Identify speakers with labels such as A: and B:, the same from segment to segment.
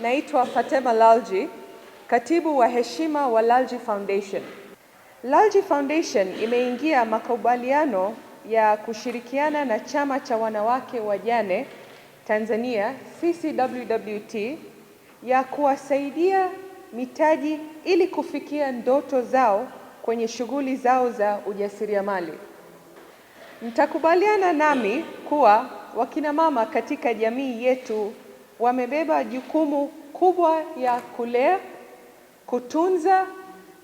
A: naitwa Fatema Lalji, katibu wa heshima wa Lalji Foundation. Lalji Foundation imeingia makubaliano ya kushirikiana na Chama cha Wanawake Wajane Tanzania CCWWT ya kuwasaidia mitaji ili kufikia ndoto zao kwenye shughuli zao za ujasiriamali. Mtakubaliana nami kuwa wakina mama katika jamii yetu wamebeba jukumu kubwa ya kulea, kutunza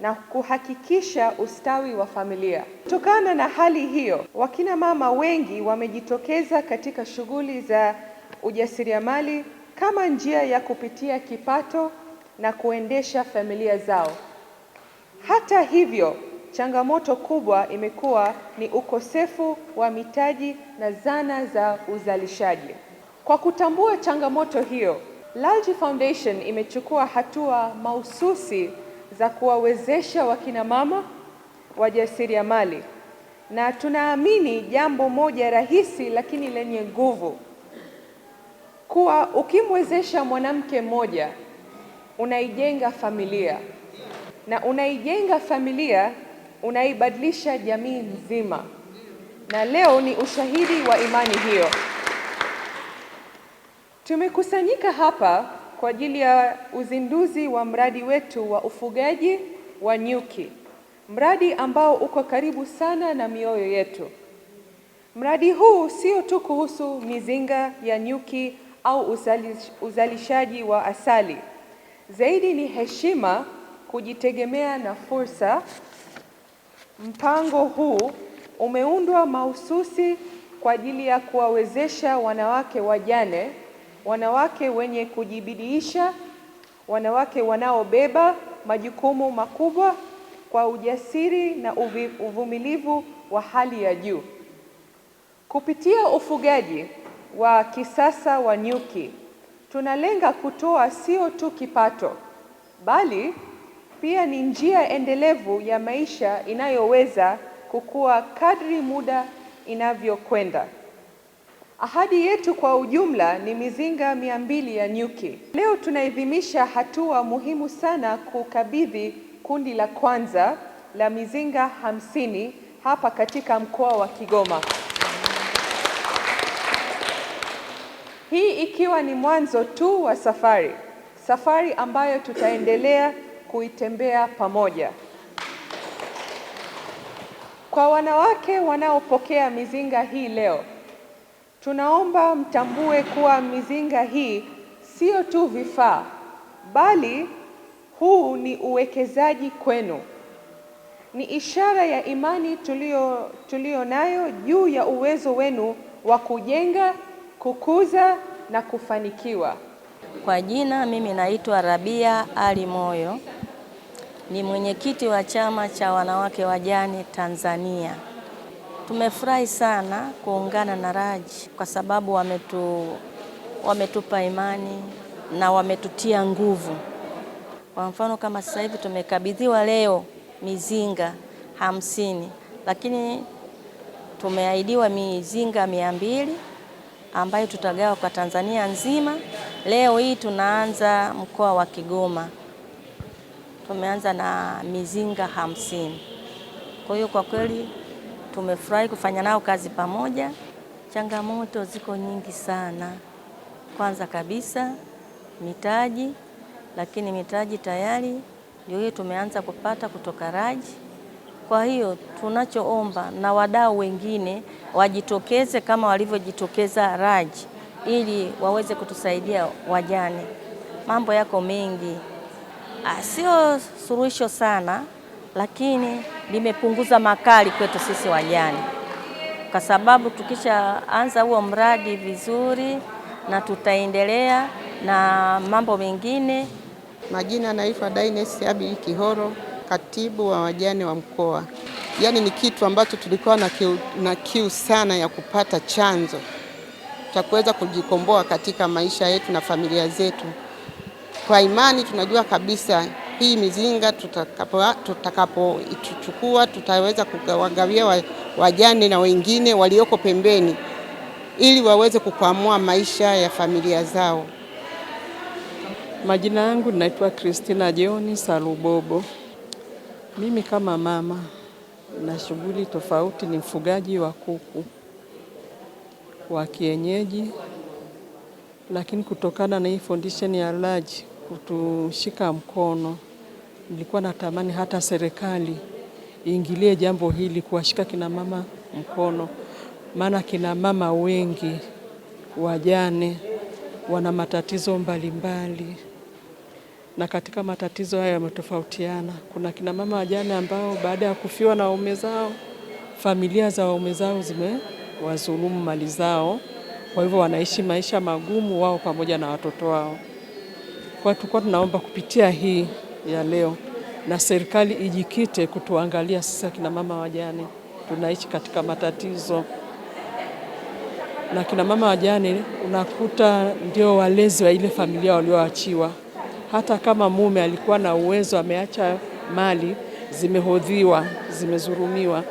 A: na kuhakikisha ustawi wa familia. Kutokana na hali hiyo, wakina mama wengi wamejitokeza katika shughuli za ujasiriamali kama njia ya kupitia kipato na kuendesha familia zao. Hata hivyo, changamoto kubwa imekuwa ni ukosefu wa mitaji na zana za uzalishaji. Kwa kutambua changamoto hiyo, Lalji Foundation imechukua hatua mahususi za kuwawezesha wakina mama wajasiriamali, na tunaamini jambo moja rahisi lakini lenye nguvu, kuwa ukimwezesha mwanamke mmoja unaijenga familia, na unaijenga familia unaibadilisha jamii nzima, na leo ni ushahidi wa imani hiyo. Tumekusanyika hapa kwa ajili ya uzinduzi wa mradi wetu wa ufugaji wa nyuki, mradi ambao uko karibu sana na mioyo yetu. Mradi huu sio tu kuhusu mizinga ya nyuki au uzalishaji wa asali. Zaidi ni heshima, kujitegemea na fursa. Mpango huu umeundwa mahususi kwa ajili ya kuwawezesha wanawake wajane, wanawake wenye kujibidiisha, wanawake wanaobeba majukumu makubwa kwa ujasiri na uvumilivu wa hali ya juu. Kupitia ufugaji wa kisasa wa nyuki, tunalenga kutoa sio tu kipato, bali pia ni njia endelevu ya maisha inayoweza kukua kadri muda inavyokwenda. Ahadi yetu kwa ujumla ni mizinga 200 ya nyuki. Leo tunaadhimisha hatua muhimu sana kukabidhi kundi la kwanza la mizinga 50 hapa katika mkoa wa Kigoma. Hii ikiwa ni mwanzo tu wa safari ambayo tutaendelea kuitembea pamoja. Kwa wanawake wanaopokea mizinga hii leo, tunaomba mtambue kuwa mizinga hii sio tu vifaa, bali huu ni uwekezaji kwenu. Ni ishara ya imani tulio nayo juu ya uwezo wenu wa kujenga, kukuza na kufanikiwa.
B: Kwa jina mimi naitwa Rabia Ali Moyo, ni mwenyekiti wa Chama cha Wanawake Wajane Tanzania. Tumefurahi sana kuungana na Lalji kwa sababu wametupa imani na wametutia nguvu. Kwa mfano kama sasa hivi tumekabidhiwa leo mizinga 50, lakini tumeahidiwa mizinga 200 ambayo tutagawa kwa Tanzania nzima. Leo hii tunaanza mkoa wa Kigoma. Tumeanza na mizinga 50. Kwa hiyo kwa kweli tumefurahi kufanya nao kazi pamoja. Changamoto ziko nyingi sana. Kwanza kabisa mitaji, lakini mitaji tayari ndio hiyo tumeanza kupata kutoka Lalji. Kwa hiyo tunachoomba na wadau wengine wajitokeze kama walivyojitokeza Lalji ili waweze kutusaidia wajane. Mambo yako mengi, sio suluhisho sana, lakini limepunguza makali kwetu sisi wajane, kwa sababu tukishaanza huo mradi vizuri na tutaendelea na mambo mengine.
C: Majina naitwa Daines Abi Kihoro, katibu wa wajane wa mkoa. Yaani ni kitu ambacho tulikuwa na kiu sana ya kupata chanzo cha kuweza kujikomboa katika maisha yetu na familia zetu. Kwa imani tunajua kabisa hii mizinga tutakapoichukua tutaweza kuwagawia wajane na wengine walioko pembeni ili waweze kukwamua maisha ya familia zao.
D: Majina yangu naitwa Christina John Salubobo. Mimi kama mama na shughuli tofauti, ni mfugaji wa kuku wa kienyeji, lakini kutokana na hii foundation ya Lodge kutushika mkono, nilikuwa natamani hata serikali iingilie jambo hili, kuwashika kina mama mkono, maana kina mama wengi wajane wana matatizo mbalimbali, na katika matatizo haya yametofautiana. Kuna kina mama wajane ambao baada ya kufiwa na waume zao, familia za waume zao zimewazulumu mali zao, kwa hivyo wanaishi maisha magumu wao pamoja na watoto wao. Kwa tulikuwa tunaomba kupitia hii ya leo, na serikali ijikite kutuangalia sisi kina mama wajane tunaishi katika matatizo. Na kina mama wajane unakuta ndio walezi wa ile familia walioachiwa. Hata kama mume alikuwa na uwezo, ameacha mali, zimehodhiwa, zimezurumiwa,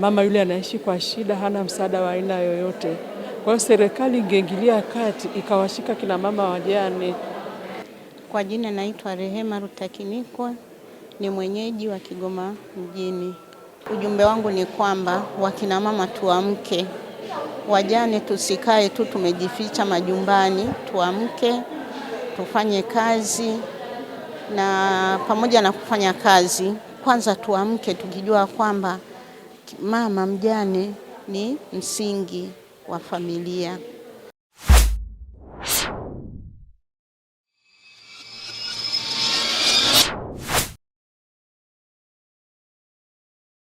D: mama yule anaishi kwa shida, hana msaada wa aina yoyote. Kwa hiyo serikali ingeingilia kati, ikawashika kina mama wajane.
E: Kwa jina naitwa Rehema Rutakinikwa, ni mwenyeji wa Kigoma mjini. Ujumbe wangu ni kwamba wakina mama tuamke, wajane tusikae tu tumejificha majumbani, tuamke tufanye kazi. Na pamoja na kufanya kazi, kwanza tuamke tukijua kwamba mama mjane ni msingi wa familia.